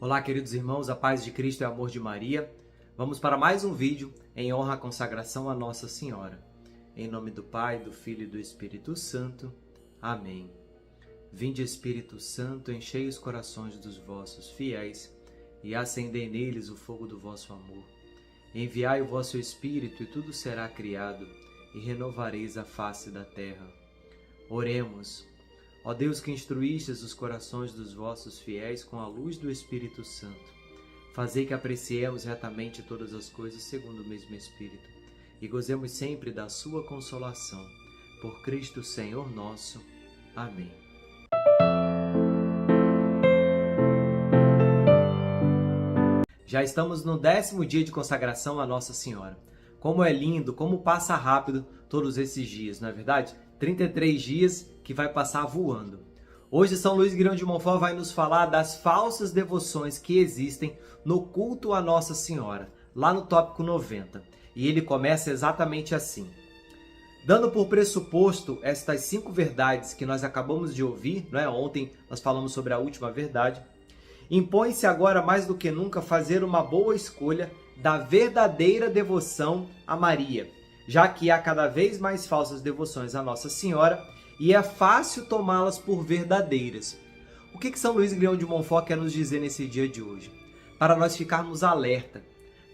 Olá, queridos irmãos, a paz de Cristo e o amor de Maria. Vamos para mais um vídeo em honra à consagração a Nossa Senhora. Em nome do Pai, do Filho e do Espírito Santo. Amém. Vinde, Espírito Santo, enchei os corações dos vossos fiéis e acendei neles o fogo do vosso amor. Enviai o vosso Espírito e tudo será criado e renovareis a face da terra. Oremos. Ó Deus, que instruístes os corações dos vossos fiéis com a luz do Espírito Santo, fazei que apreciemos retamente todas as coisas segundo o mesmo Espírito e gozemos sempre da sua consolação. Por Cristo Senhor nosso. Amém. Já estamos no 10º dia de consagração a Nossa Senhora. Como é lindo, como passa rápido todos esses dias, não é verdade? 33 dias que vai passar voando. Hoje São Luís Grão de Montfort vai nos falar das falsas devoções que existem no culto a Nossa Senhora, lá no tópico 90. E ele começa exatamente assim. Dando por pressuposto estas 5 verdades que nós acabamos de ouvir, não é? Ontem nós falamos sobre a última verdade, impõe-se agora mais do que nunca fazer uma boa escolha da verdadeira devoção a Maria, já que há cada vez mais falsas devoções a Nossa Senhora e é fácil tomá-las por verdadeiras. O que São Luís Grão de Montfort quer nos dizer nesse dia de hoje? Para nós ficarmos alerta,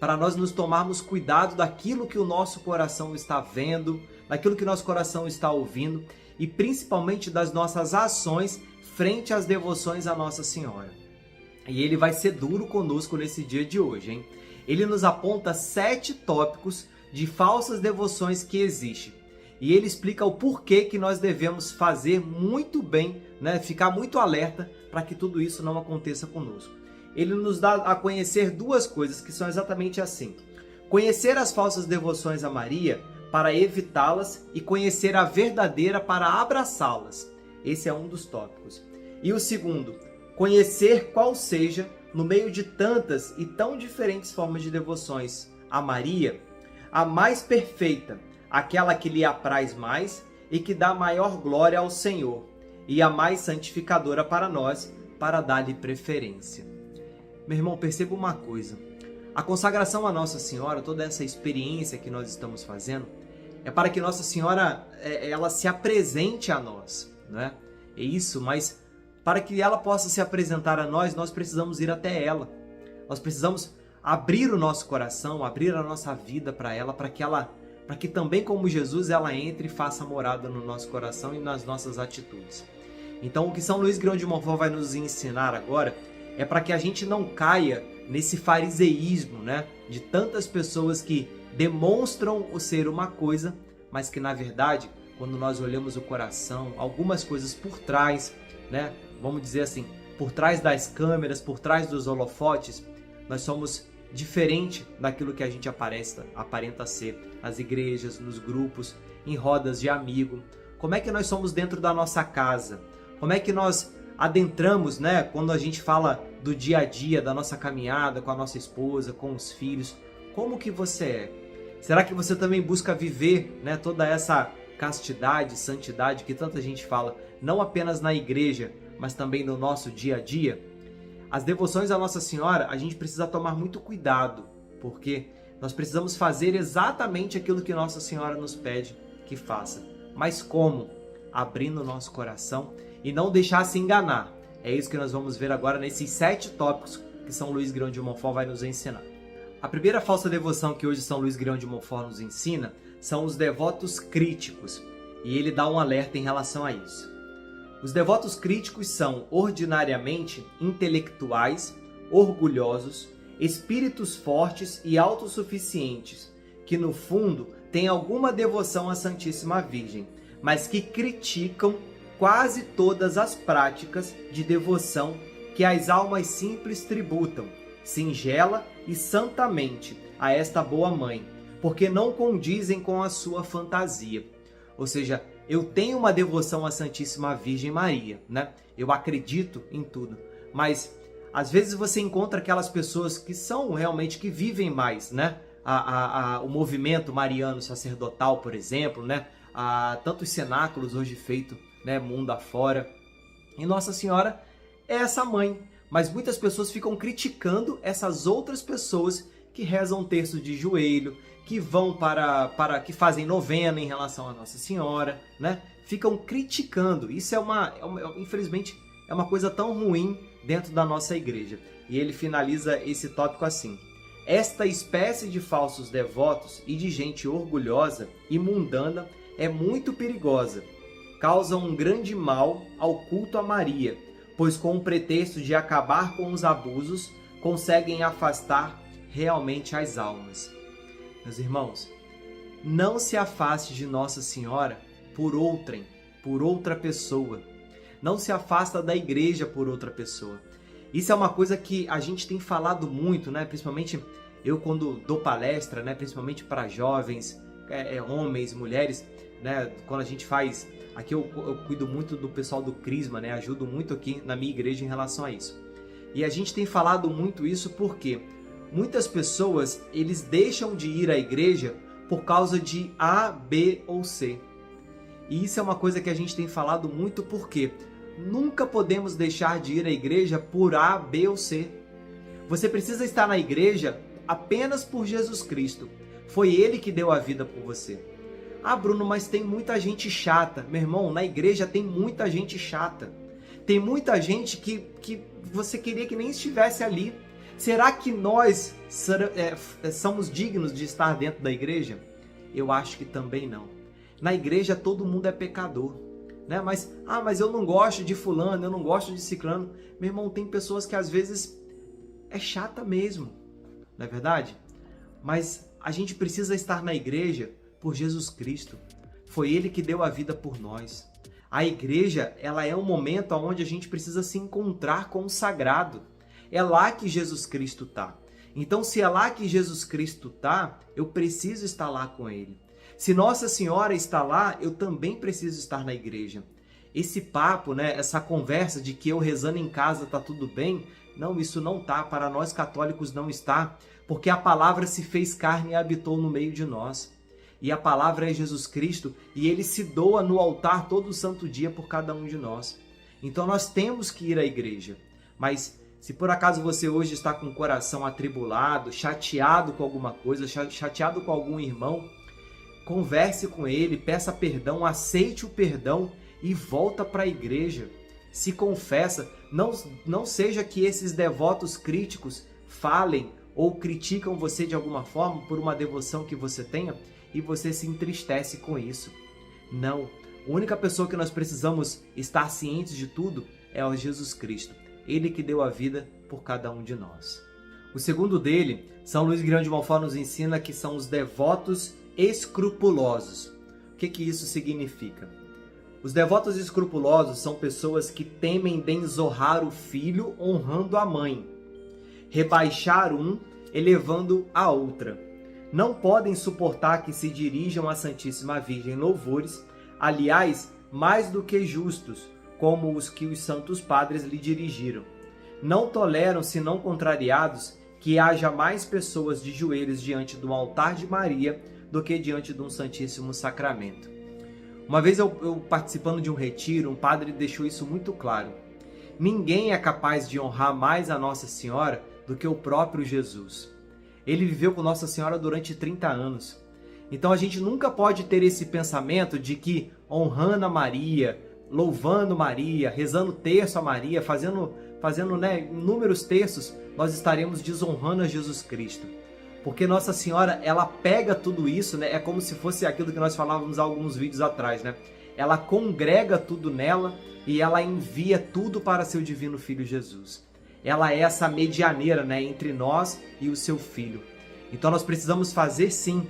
para nós nos tomarmos cuidado daquilo que o nosso coração está vendo, daquilo que o nosso coração está ouvindo e principalmente das nossas ações frente às devoções a Nossa Senhora. E ele vai ser duro conosco nesse dia de hoje, hein? Ele nos aponta 7 tópicos de falsas devoções que existem. E ele explica o porquê que nós devemos fazer muito bem, né? Ficar muito alerta para que tudo isso não aconteça conosco. Ele nos dá a conhecer 2 coisas que são exatamente assim. Conhecer as falsas devoções a Maria para evitá-las e conhecer a verdadeira para abraçá-las. Esse é um dos tópicos. E o segundo, conhecer qual seja, no meio de tantas e tão diferentes formas de devoções a Maria, a mais perfeita, aquela que lhe apraz mais e que dá maior glória ao Senhor, e a mais santificadora para nós, para dar-lhe preferência. Meu irmão, perceba uma coisa. A consagração a Nossa Senhora, toda essa experiência que nós estamos fazendo, é para que Nossa Senhora ela se apresente a nós, né? É isso, mas para que ela possa se apresentar a nós, nós precisamos ir até ela. Nós precisamos abrir o nosso coração, abrir a nossa vida para ela, para que também como Jesus ela entre e faça morada no nosso coração e nas nossas atitudes. Então o que São Luís Grão de Montfort vai nos ensinar agora é para que a gente não caia nesse fariseísmo, né? De tantas pessoas que demonstram o ser uma coisa, mas que na verdade, quando nós olhamos o coração, algumas coisas por trás, né? Vamos dizer assim, por trás das câmeras, por trás dos holofotes, nós somos diferente daquilo que a gente aparenta ser nas igrejas, nos grupos, em rodas de amigo. Como é que nós somos dentro da nossa casa? Como é que nós adentramos, né, quando a gente fala do dia a dia, da nossa caminhada com a nossa esposa, com os filhos? Como que você é? Será que você também busca viver, né, toda essa castidade, santidade que tanta gente fala, não apenas na igreja, mas também no nosso dia a dia? As devoções à Nossa Senhora, a gente precisa tomar muito cuidado, porque nós precisamos fazer exatamente aquilo que Nossa Senhora nos pede que faça. Mas como? Abrindo o nosso coração e não deixar se enganar. É isso que nós vamos ver agora nesses 7 tópicos que São Luís Grão de Montfort vai nos ensinar. A primeira falsa devoção que hoje São Luís Grão de Montfort nos ensina são os devotos críticos, e ele dá um alerta em relação a isso. Os devotos críticos são ordinariamente intelectuais, orgulhosos, espíritos fortes e autossuficientes, que no fundo têm alguma devoção à Santíssima Virgem, mas que criticam quase todas as práticas de devoção que as almas simples tributam, singela e santamente, a esta boa mãe, porque não condizem com a sua fantasia. Ou seja, eu tenho uma devoção à Santíssima Virgem Maria, né? Eu acredito em tudo, mas às vezes você encontra aquelas pessoas que são realmente, que vivem mais, né? O movimento mariano sacerdotal, por exemplo, né? Tantos cenáculos hoje feitos, né, mundo afora. E Nossa Senhora é essa mãe, Mas muitas pessoas ficam criticando essas outras pessoas que rezam terço de joelho, que vão que fazem novena em relação a Nossa Senhora, né? Ficam criticando. Isso infelizmente, é uma coisa tão ruim dentro da nossa igreja. E ele finaliza esse tópico assim: esta espécie de falsos devotos e de gente orgulhosa e mundana é muito perigosa. Causa um grande mal ao culto a Maria, pois com o pretexto de acabar com os abusos, conseguem afastar realmente as almas. Meus irmãos, não se afaste de Nossa Senhora por outra pessoa. Não se afasta da igreja por outra pessoa. Isso é uma coisa que a gente tem falado muito, né? Principalmente eu quando dou palestra, né? Principalmente para jovens, homens, mulheres, né? Quando a gente faz... Aqui eu cuido muito do pessoal do Crisma, né? Ajudo muito aqui na minha igreja em relação a isso. E a gente tem falado muito isso porque muitas pessoas, eles deixam de ir à igreja por causa de A, B ou C. E isso é uma coisa que a gente tem falado muito porque nunca podemos deixar de ir à igreja por A, B ou C. Você precisa estar na igreja apenas por Jesus Cristo. Foi Ele que deu a vida por você. Ah, Bruno, mas tem muita gente chata. Meu irmão, na igreja tem muita gente chata. Tem muita gente que você queria que nem estivesse ali. Será que nós somos dignos de estar dentro da igreja? Eu acho que também não. Na igreja todo mundo é pecador, né? Mas eu não gosto de fulano, eu não gosto de ciclano. Meu irmão, tem pessoas que às vezes é chata mesmo, não é verdade? Mas a gente precisa estar na igreja por Jesus Cristo. Foi Ele que deu a vida por nós. A igreja, ela é um momento onde a gente precisa se encontrar com o sagrado. É lá que Jesus Cristo está. Então, se é lá que Jesus Cristo está, eu preciso estar lá com Ele. Se Nossa Senhora está lá, eu também preciso estar na igreja. Esse papo, né, essa conversa de que eu rezando em casa está tudo bem, não, isso não está. Para nós católicos não está, porque a palavra se fez carne e habitou no meio de nós. E a palavra é Jesus Cristo e Ele se doa no altar todo santo dia por cada um de nós. Então nós temos que ir à igreja. Mas se por acaso você hoje está com o coração atribulado, chateado com alguma coisa, chateado com algum irmão, converse com ele, peça perdão, aceite o perdão e volta para a igreja. Se confessa, não seja que esses devotos críticos falem ou criticam você de alguma forma por uma devoção que você tenha e você se entristece com isso. Não, a única pessoa que nós precisamos estar cientes de tudo é o Jesus Cristo. Ele que deu a vida por cada um de nós. O segundo dele, São Luís Grão de Montfort nos ensina que são os devotos escrupulosos. O que isso significa? Os devotos escrupulosos são pessoas que temem desonrar o filho honrando a mãe, rebaixar um elevando a outra. Não podem suportar que se dirijam à Santíssima Virgem louvores, aliás, mais do que justos, como os que os santos padres lhe dirigiram. Não toleram, senão contrariados, que haja mais pessoas de joelhos diante do altar de Maria do que diante de um Santíssimo Sacramento. Uma vez eu participando de um retiro, um padre deixou isso muito claro. Ninguém é capaz de honrar mais a Nossa Senhora do que o próprio Jesus. Ele viveu com Nossa Senhora durante 30 anos. Então a gente nunca pode ter esse pensamento de que honrando a Maria, louvando Maria, rezando terço a Maria, fazendo inúmeros terços, nós estaremos desonrando a Jesus Cristo. Porque Nossa Senhora, ela pega tudo isso, né? É como se fosse aquilo que nós falávamos há alguns vídeos atrás, né? Ela congrega tudo nela e ela envia tudo para seu divino Filho Jesus. Ela é essa medianeira, né, entre nós e o seu Filho. Então nós precisamos fazer, sim,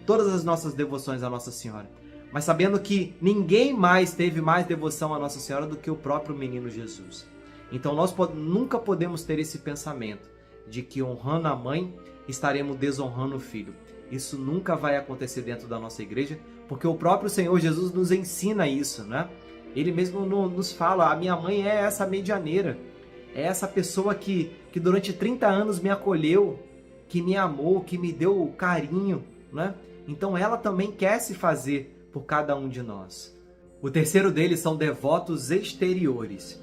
todas as nossas devoções à Nossa Senhora, mas sabendo que ninguém mais teve mais devoção à Nossa Senhora do que o próprio menino Jesus. Então nós nunca podemos ter esse pensamento de que honrando a mãe estaremos desonrando o Filho. Isso nunca vai acontecer dentro da nossa igreja, porque o próprio Senhor Jesus nos ensina isso, né? Ele mesmo nos fala, a minha mãe é essa medianeira. É essa pessoa que durante 30 anos me acolheu, que me amou, que me deu carinho, né? Então ela também quer se fazer por cada um de nós. O terceiro deles são devotos exteriores.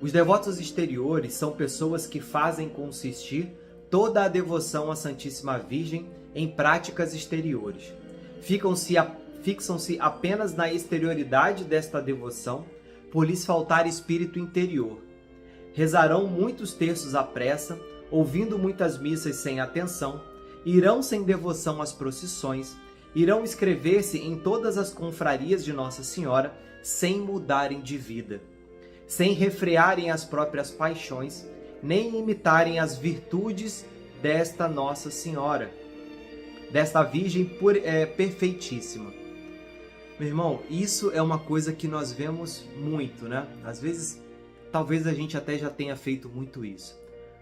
Os devotos exteriores são pessoas que fazem consistir toda a devoção à Santíssima Virgem em práticas exteriores. Fixam-se apenas na exterioridade desta devoção, por lhes faltar espírito interior. Rezarão muitos terços à pressa, ouvindo muitas missas sem atenção, irão sem devoção às procissões, irão inscrever-se em todas as confrarias de Nossa Senhora sem mudarem de vida, sem refrearem as próprias paixões, nem imitarem as virtudes desta Nossa Senhora, desta Virgem perfeitíssima. Meu irmão, isso é uma coisa que nós vemos muito, né? Às vezes, talvez a gente até já tenha feito muito isso.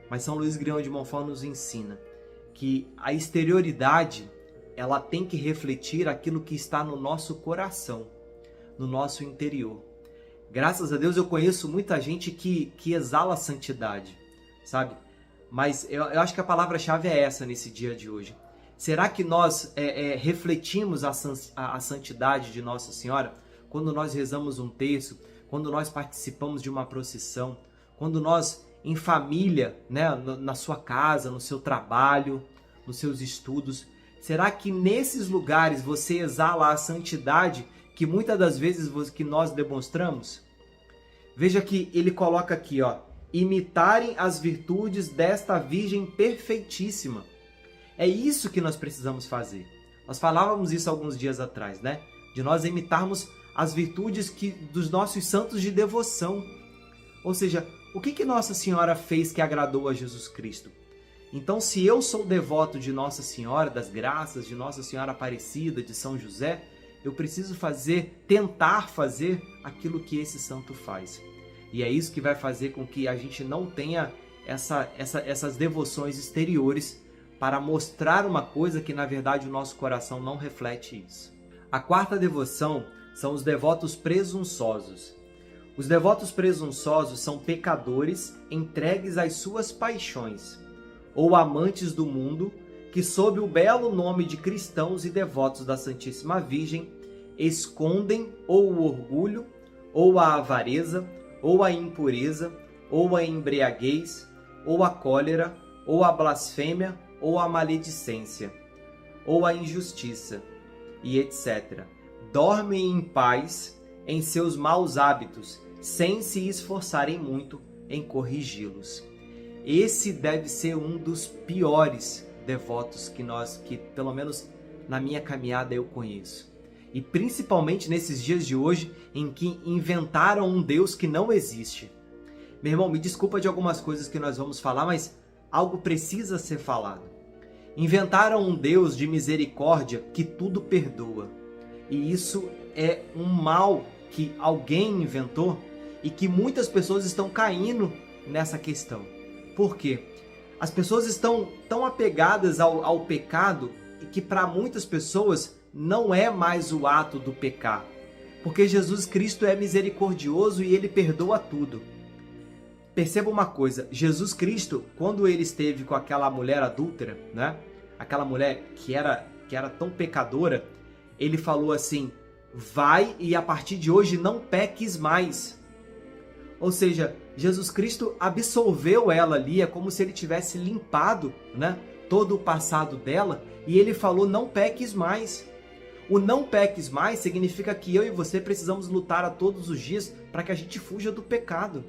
Mas São Luís Grião de Montfort nos ensina que a exterioridade, ela tem que refletir aquilo que está no nosso coração, no nosso interior. Graças a Deus eu conheço muita gente que exala a santidade, sabe? Mas eu acho que a palavra-chave é essa nesse dia de hoje. Será que nós refletimos a santidade de Nossa Senhora quando nós rezamos um terço, quando nós participamos de uma procissão, quando nós, em família, né, na sua casa, no seu trabalho, nos seus estudos, será que nesses lugares você exala a santidade que muitas das vezes que nós demonstramos? Veja que ele coloca aqui, ó, imitarem as virtudes desta Virgem perfeitíssima. É isso que nós precisamos fazer. Nós falávamos isso alguns dias atrás, né? De nós imitarmos as virtudes dos nossos santos de devoção. Ou seja, o que Nossa Senhora fez que agradou a Jesus Cristo? Então, se eu sou devoto de Nossa Senhora, das graças, de Nossa Senhora Aparecida, de São José, eu preciso tentar fazer aquilo que esse santo faz. E é isso que vai fazer com que a gente não tenha essas devoções exteriores para mostrar uma coisa que, na verdade, o nosso coração não reflete isso. A quarta devoção são os devotos presunçosos. Os devotos presunçosos são pecadores entregues às suas paixões, ou amantes do mundo, que sob o belo nome de cristãos e devotos da Santíssima Virgem, escondem ou o orgulho, ou a avareza, ou a impureza, ou a embriaguez, ou a cólera, ou a blasfêmia, ou a maledicência, ou a injustiça, e etc. Dormem em paz em seus maus hábitos, sem se esforçarem muito em corrigi-los. Esse deve ser um dos piores devotos que pelo menos na minha caminhada eu conheço. E principalmente nesses dias de hoje, em que inventaram um Deus que não existe. Meu irmão, me desculpa de algumas coisas que nós vamos falar, mas algo precisa ser falado. Inventaram um Deus de misericórdia que tudo perdoa. E isso é um mal que alguém inventou e que muitas pessoas estão caindo nessa questão. Por quê? As pessoas estão tão apegadas ao pecado e que para muitas pessoas não é mais o ato do pecar. Porque Jesus Cristo é misericordioso e ele perdoa tudo. Perceba uma coisa, Jesus Cristo, quando ele esteve com aquela mulher adúltera, né? Aquela mulher que era tão pecadora, ele falou assim, vai e a partir de hoje não peques mais. Ou seja, Jesus Cristo absolveu ela ali, é como se ele tivesse limpado, né, todo o passado dela, e ele falou, não peques mais. O não peques mais significa que eu e você precisamos lutar a todos os dias para que a gente fuja do pecado.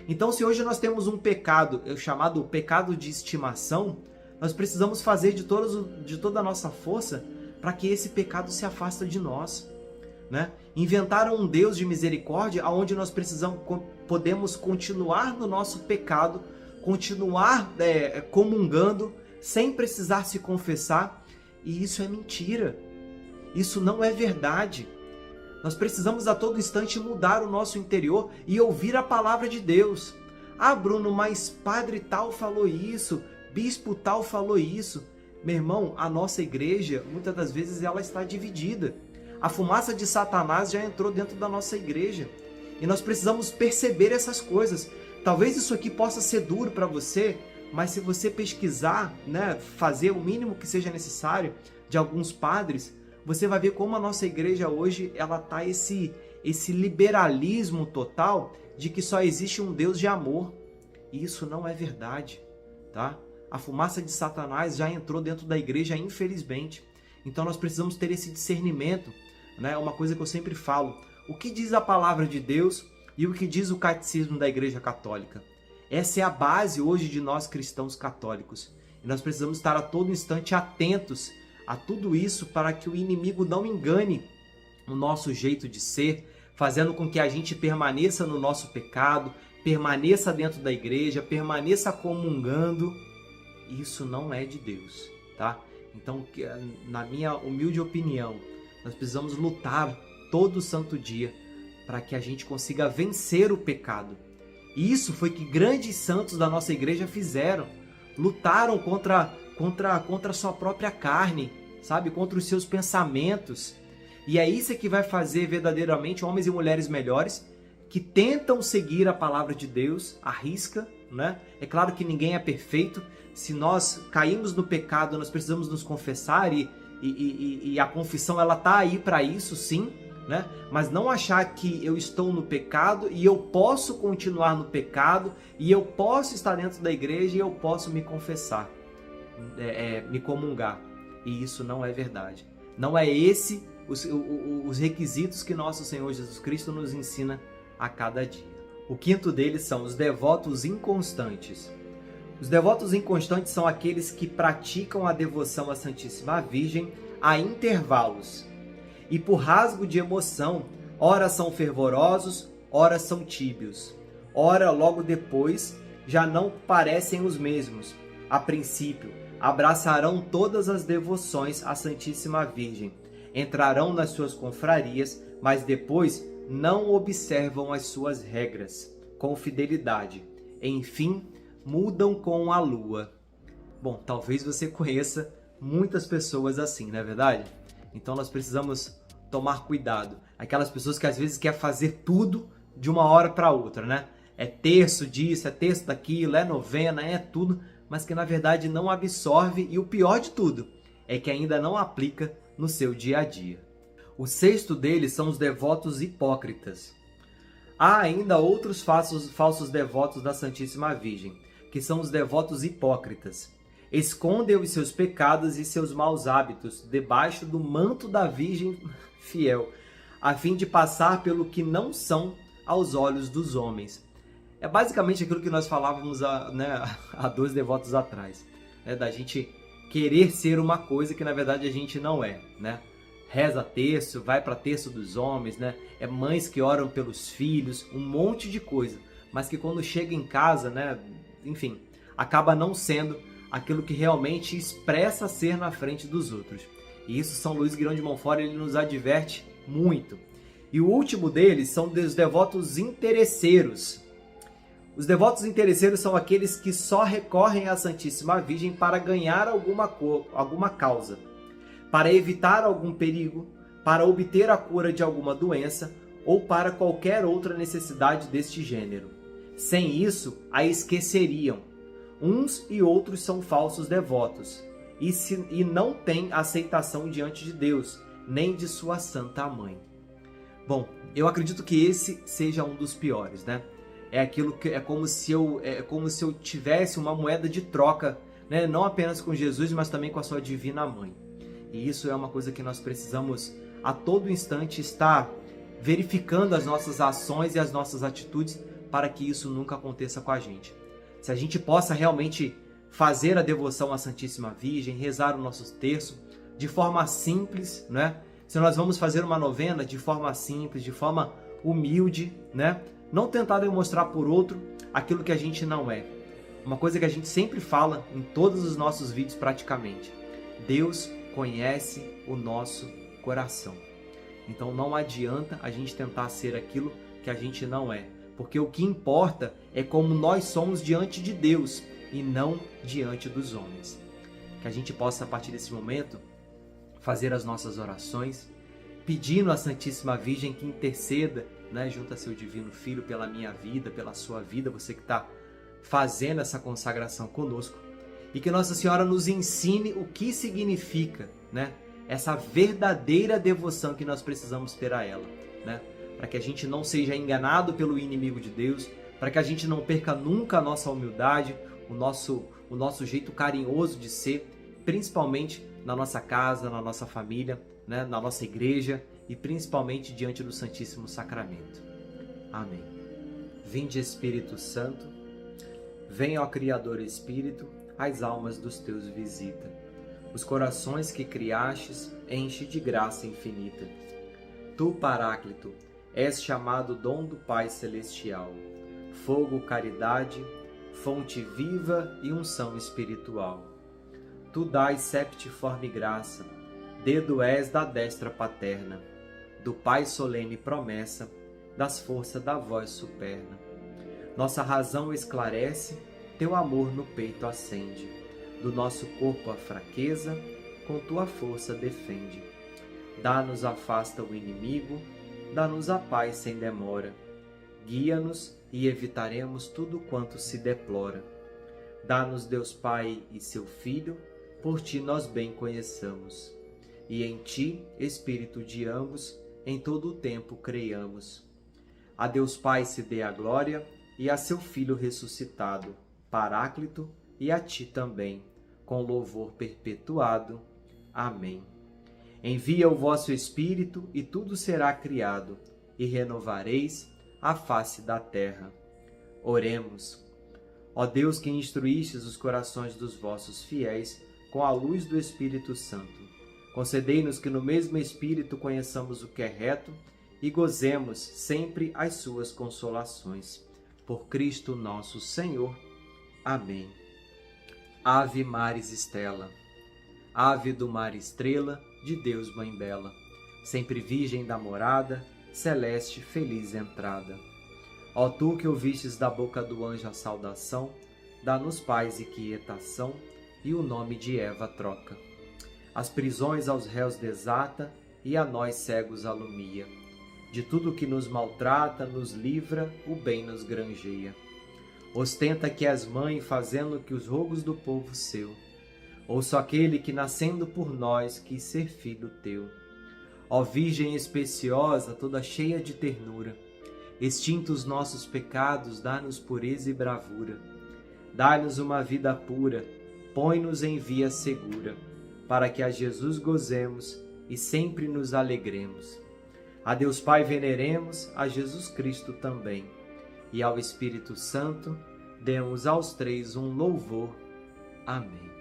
Então, se hoje nós temos um pecado, chamado pecado de estimação, nós precisamos fazer de toda a nossa força para que esse pecado se afaste de nós. Né? Inventaram um Deus de misericórdia onde nós podemos continuar no nosso pecado, continuar comungando, sem precisar se confessar, e isso é mentira. Isso não é verdade. Nós precisamos a todo instante mudar o nosso interior e ouvir a palavra de Deus. Ah, Bruno, mas padre tal falou isso, bispo tal falou isso. Meu irmão, a nossa igreja, muitas das vezes, ela está dividida. A fumaça de Satanás já entrou dentro da nossa igreja. E nós precisamos perceber essas coisas. Talvez isso aqui possa ser duro para você, mas se você pesquisar, né, fazer o mínimo que seja necessário de alguns padres, você vai ver como a nossa igreja hoje ela está esse esse liberalismo total de que só existe um Deus de amor. E isso não é verdade, tá? A fumaça de Satanás já entrou dentro da igreja, infelizmente. Então nós precisamos ter esse discernimento, né? Uma coisa que eu sempre falo: o que diz a palavra de Deus e o que diz o catecismo da Igreja Católica? Essa é a base hoje de nós cristãos católicos. E nós precisamos estar a todo instante atentos a tudo isso para que o inimigo não engane o nosso jeito de ser, fazendo com que a gente permaneça no nosso pecado, permaneça dentro da igreja, permaneça comungando. Isso não é de Deus, tá? Então, na minha humilde opinião, nós precisamos lutar todo santo dia para que a gente consiga vencer o pecado. E isso foi que grandes santos da nossa igreja fizeram. Lutaram contra a sua própria carne, sabe? Contra os seus pensamentos. E é isso que vai fazer verdadeiramente homens e mulheres melhores, que tentam seguir a palavra de Deus à risca, né? É claro que ninguém é perfeito. Se nós caímos no pecado, nós precisamos nos confessar e a confissão ela tá aí para isso, sim, né? Mas não achar que eu estou no pecado e eu posso continuar no pecado e eu posso estar dentro da igreja e eu posso me confessar, me comungar. E isso não é verdade. Não é esse os requisitos que nosso Senhor Jesus Cristo nos ensina a cada dia. O quinto deles são os devotos inconstantes. Os devotos inconstantes são aqueles que praticam a devoção à Santíssima Virgem a intervalos e por rasgo de emoção, ora são fervorosos, ora são tíbios, ora logo depois já não parecem os mesmos. A princípio, abraçarão todas as devoções à Santíssima Virgem, entrarão nas suas confrarias, mas depois não observam as suas regras com fidelidade. Enfim, mudam com a lua. Bom, talvez você conheça muitas pessoas assim, não é verdade? Então nós precisamos tomar cuidado. Aquelas pessoas que às vezes querem fazer tudo de uma hora para outra, né? É terço disso, é terço daquilo, é novena, é tudo, mas que na verdade não absorve, e o pior de tudo é que ainda não aplica no seu dia a dia. O sexto deles são os devotos hipócritas. Há ainda outros falsos devotos da Santíssima Virgem, que são os devotos hipócritas. Escondem os seus pecados e seus maus hábitos debaixo do manto da Virgem fiel, a fim de passar pelo que não são aos olhos dos homens. É basicamente aquilo que nós falávamos há 2 devotos atrás, né? Da gente querer ser uma coisa que na verdade a gente não é, né? Reza terço, vai para terço dos homens, né? É mães que oram pelos filhos, um monte de coisa, mas que quando chega em casa, né? Enfim, acaba não sendo aquilo que realmente expressa ser na frente dos outros. E isso São Luís Guirão de Montfort ele nos adverte muito. E o último deles são os devotos interesseiros. Os devotos interesseiros são aqueles que só recorrem à Santíssima Virgem para ganhar alguma causa, para evitar algum perigo, para obter a cura de alguma doença ou para qualquer outra necessidade deste gênero. Sem isso, a esqueceriam. Uns e outros são falsos devotos e não têm aceitação diante de Deus, nem de sua Santa Mãe. Bom, eu acredito que esse seja um dos piores, né? É como se eu tivesse uma moeda de troca, né? Não apenas com Jesus, mas também com a sua Divina Mãe. E isso é uma coisa que nós precisamos a todo instante estar verificando as nossas ações e as nossas atitudes para que isso nunca aconteça com a gente. Se a gente possa realmente fazer a devoção à Santíssima Virgem, rezar o nosso terço de forma simples, né? Se nós vamos fazer uma novena de forma simples, de forma humilde, né? Não tentar demonstrar por outro aquilo que a gente não é. Uma coisa que a gente sempre fala em todos os nossos vídeos praticamente. Deus conhece o nosso coração. Então não adianta a gente tentar ser aquilo que a gente não é. Porque o que importa é como nós somos diante de Deus e não diante dos homens. Que a gente possa, a partir desse momento, fazer as nossas orações, pedindo à Santíssima Virgem que interceda, né, junto a seu Divino Filho pela minha vida, pela sua vida, você que está fazendo essa consagração conosco. E que Nossa Senhora nos ensine o que significa, né, essa verdadeira devoção que nós precisamos ter a ela, né? para que a gente não seja enganado pelo inimigo de Deus, para que a gente não perca nunca a nossa humildade, o nosso jeito carinhoso de ser, principalmente na nossa casa, na nossa família, né, na nossa igreja e principalmente diante do Santíssimo Sacramento. Amém. Vinde, Espírito Santo, vem, ó Criador Espírito, as almas dos teus visita. Os corações que criastes, enche de graça infinita. Tu, Paráclito, és chamado dom do Pai Celestial, fogo, caridade, fonte viva e unção espiritual. Tu dás septiforme graça, dedo és da destra paterna, do Pai solene promessa, das forças da voz superna. Nossa razão esclarece, teu amor no peito acende, do nosso corpo a fraqueza, com tua força defende. Dá-nos, afasta o inimigo, dá-nos a paz sem demora. Guia-nos e evitaremos tudo quanto se deplora. Dá-nos Deus Pai e seu Filho, por ti nós bem conheçamos. E em ti, Espírito de ambos, em todo o tempo creiamos. A Deus Pai se dê a glória, e a seu Filho ressuscitado, Paráclito, e a ti também, com louvor perpetuado. Amém. Envia o vosso Espírito, e tudo será criado, e renovareis a face da terra. Oremos. Ó Deus, que instruístes os corações dos vossos fiéis com a luz do Espírito Santo, concedei-nos que no mesmo Espírito conheçamos o que é reto e gozemos sempre as suas consolações. Por Cristo nosso Senhor. Amém. Ave Maris Stella, ave do mar estrela, de Deus Mãe Bela, sempre virgem da morada, celeste feliz entrada. Ó tu que ouvistes da boca do anjo a saudação, dá-nos paz e quietação, e o nome de Eva troca. As prisões aos réus desata, e a nós cegos alumia. De tudo que nos maltrata, nos livra, o bem nos granjeia. Ostenta que és mãe, fazendo que os rogos do povo seu. Ouço aquele que, nascendo por nós, quis ser filho teu. Ó Virgem especiosa, toda cheia de ternura, extintos nossos pecados, dá-nos pureza e bravura. Dá-nos uma vida pura, põe-nos em via segura, para que a Jesus gozemos e sempre nos alegremos. A Deus Pai veneremos, a Jesus Cristo também, e ao Espírito Santo demos aos três um louvor. Amém.